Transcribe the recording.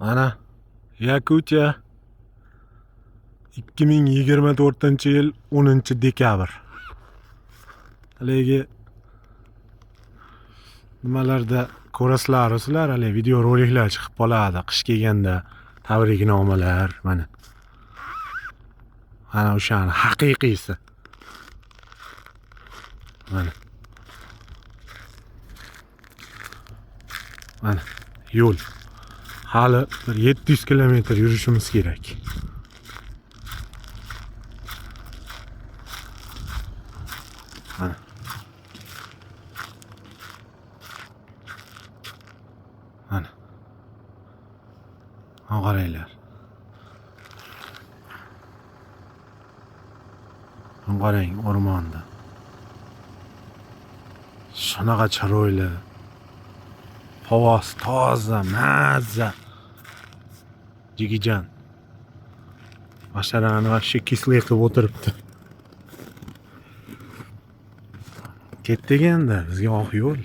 Ana Yakutiya 2024-yil 10-dekabr. Haligi nimalarda ko'rasizlar sizlar, hali video roliklar chiqib qoladi qish kelganda, tabriknomalar mana. Mana o'shani haqiqiysi. Mana. Mana yo'l. Hali bir 700 kilometr yurishimiz kerak. Mana. Mana. Qaranglar. Qarang o'rmonda. Shunaqa chiroyli. Havosi toza, mazza. Jigijan. Masharani vaqti kisley qilib o'tiribdi. Ketdik endi bizga oq yo'l.